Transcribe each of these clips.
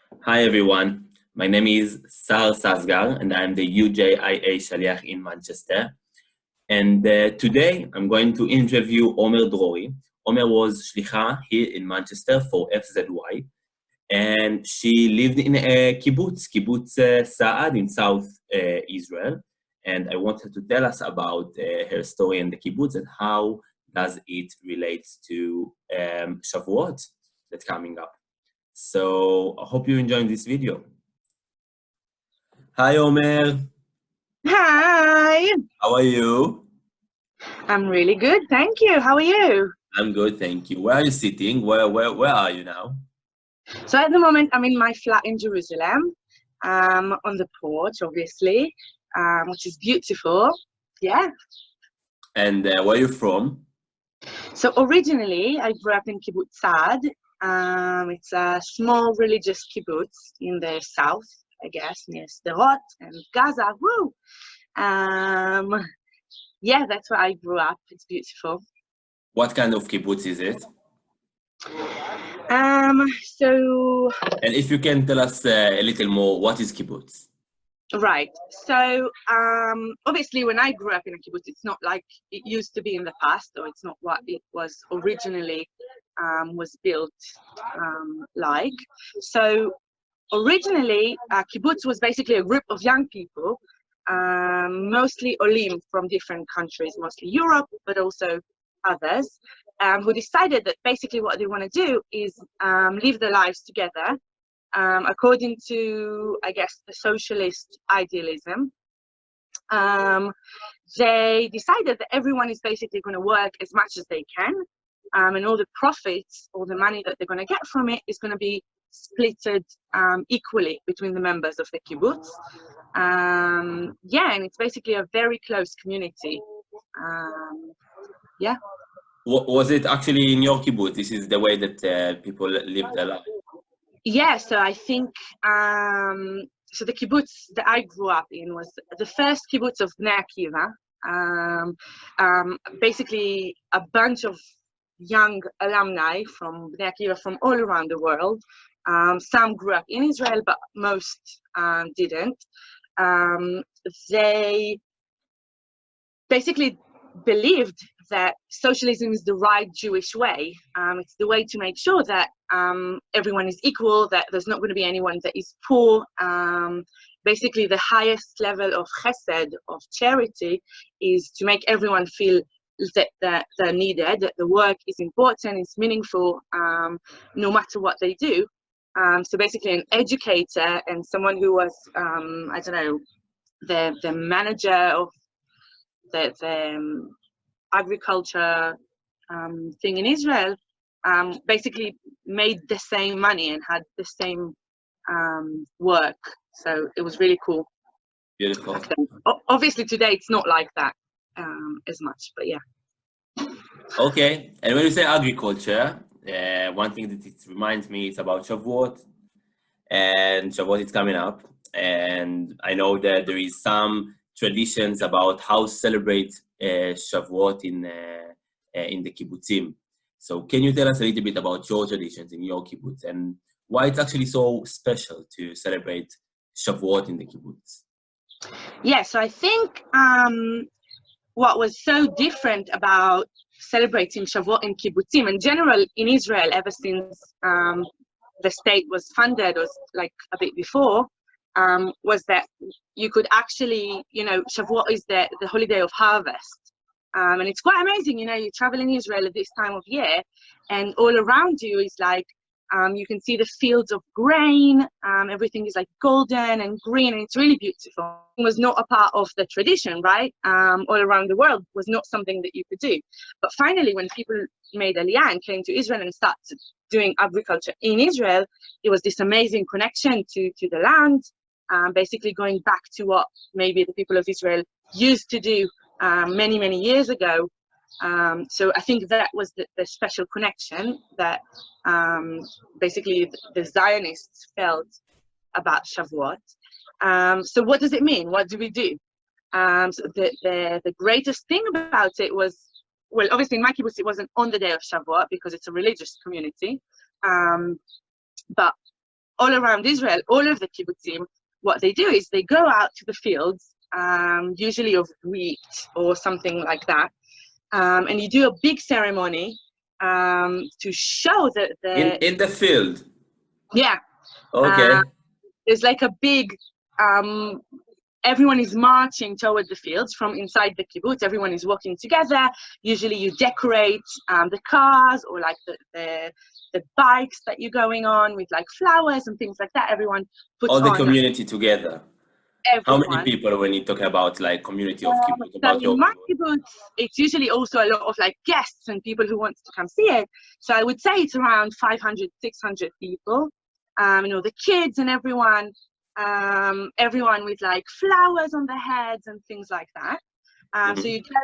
Hi everyone, my name is Sahar Sazgar and I'm the UJIA Shaliach in Manchester. And today I'm going to interview Omer Drori. Omer was Shlicha here in Manchester for FZY, and she lived in a kibbutz Saad in South Israel. And I want her to tell us about her story in the kibbutz and how does it relate to Shavuot that's coming up. So I hope you're enjoying this video. Hi, Omer. Hi, How are you? I'm really good, thank you. How are you? I'm good, thank you. Where are you sitting? Where are you now? So at the moment, I'm in my flat in Jerusalem, on the porch, obviously, which is beautiful. Yeah. And where are you from? So originally, I grew up in Kibbutz Saad. It's a small religious kibbutz in the south, I guess, near Sderot and Gaza. Woo! Yeah, that's where I grew up. It's beautiful. What kind of kibbutz is it? So And if you can tell us a little more, what is kibbutz? right. So obviously, when I grew up in a kibbutz, it's not like it used to be in the past, or it's not what it was originally was built like. So originally, kibbutz was basically a group of young people, mostly olim from different countries, mostly Europe, but also others, who decided that basically what they want to do is live their lives together according to, I guess, the socialist idealism. They decided that everyone is basically going to work as much as they can, and all the profits or the money that they're going to get from it is going to be splitted equally between the members of the kibbutz. Yeah, and it's basically a very close community. Yeah. Was it actually in your kibbutz? This is the way that people live their life. Yeah, so I think so the kibbutz that I grew up in was the first kibbutz of Bnei Akiva. Basically a bunch of young alumni from Bnei Akiva from all around the world. Some grew up in Israel, but most didn't. They basically believed that socialism is the right Jewish way. It's the way to make sure that everyone is equal, that there's not going to be anyone that is poor. Basically, the highest level of chesed, of charity, is to make everyone feel that they're needed, that the work is important, it's meaningful, no matter what they do. So basically, an educator and someone who was, I don't know, the manager of the agriculture thing in Israel, basically made the same money and had the same work. So it was really cool. Beautiful. Obviously today it's not like that as much, but yeah. Okay, and when you say agriculture, one thing that it reminds me is about Shavuot, and Shavuot is coming up, and I know that there is some traditions about how to celebrate Shavuot in the kibbutzim. So can you tell us a little bit about your traditions in your kibbutz and why it's actually so special to celebrate Shavuot in the kibbutz? Yeah, so I think what was so different about celebrating Shavuot in kibbutzim in general in Israel ever since the state was funded, or like a bit before, was that you could actually, Shavuot is the holiday of harvest. And it's quite amazing, you travel in Israel at this time of year and all around you is like, you can see the fields of grain, everything is like golden and green, and it's really beautiful. It was not a part of the tradition, right? All around the world was not something that you could do. But finally, when people made Aliyah and came to Israel and started doing agriculture in Israel, it was this amazing connection to the land, basically going back to what maybe the people of Israel used to do many, many years ago. So I think that was the special connection that basically the Zionists felt about Shavuot. So what does it mean? What do we do? So the greatest thing about it was, well, obviously in my kibbutz it wasn't on the day of Shavuot because it's a religious community. But all around Israel, all of the kibbutzim, what they do is they go out to the fields, usually of wheat or something like that, and you do a big ceremony to show that in the field. Yeah. Okay. There's like a big, everyone is marching toward the fields from inside the kibbutz. Everyone is walking together. Usually you decorate the cars or like the bikes that you're going on with like flowers and things like that. Everyone puts all the on community together. everyone. How many people when you talk about like community of kibbutz? So About in your my kibbutz, it's usually also a lot of like guests and people who want to come see it. So I would say it's around 500, 600 people. You know, the kids and everyone with like flowers on their heads and things like that. So you go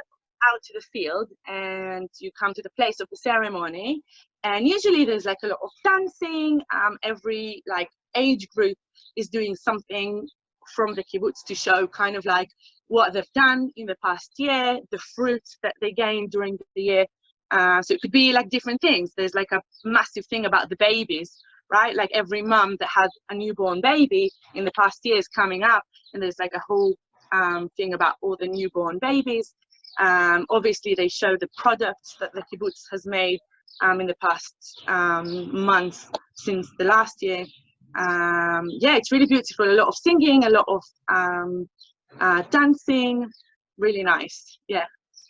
out to the field and you come to the place of the ceremony, and usually there's like a lot of dancing. Every like age group is doing something from the kibbutz to show kind of like what they've done in the past year, the fruits that they gained during the year. So it could be like different things. There's like a massive thing about the babies, right? Like every mum that had a newborn baby in the past years coming up, and there's like a whole thing about all the newborn babies. Obviously, they show the products that the kibbutz has made in the past months since the last year. Yeah, it's really beautiful. A lot of singing, a lot of dancing. Really nice. Yeah.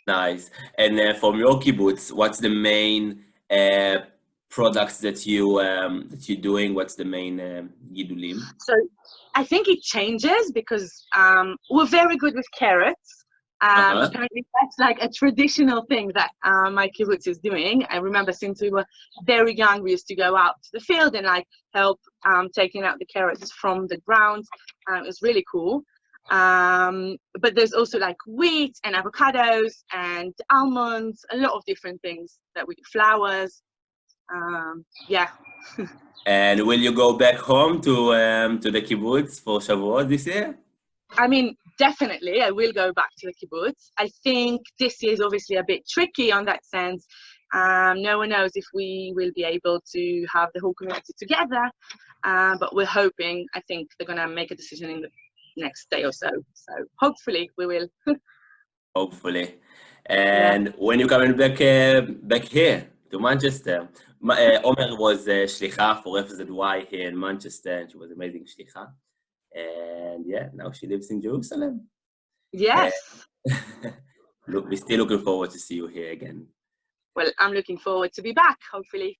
Nice. And from your kibbutz, what's the main products that you're doing? What's the main gidulim? So I think it changes because we're very good with carrots. Apparently that's like a traditional thing that my kibbutz is doing. I remember since we were very young, we used to go out to the field and like help taking out the carrots from the ground. It was really cool. But there's also like wheat and avocados and almonds, a lot of different things that we do, flowers. Yeah. And will you go back home to the kibbutz for Shavuot this year? I mean, definitely, I will go back to the kibbutz. I think this year is obviously a bit tricky on that sense. No one knows if we will be able to have the whole community together, but we're hoping. I think they're going to make a decision in the next day or so. So hopefully we will. Hopefully. And when you're coming back here to Manchester, Omer was shlicha for FZY here in Manchester, and she was amazing shlicha. And yeah, now she lives in Jerusalem. Yes. Look, we're still looking forward to see you here again. Well, I'm looking forward to be back, hopefully.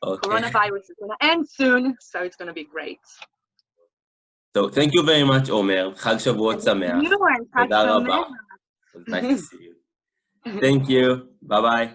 Okay. Coronavirus is going to end soon, so it's going to be great. So thank you very much, Omer. Chag Shavuot Sameach. You and Chag Toda rabba. Sameach. It was nice to see you. Thank you. Bye-bye.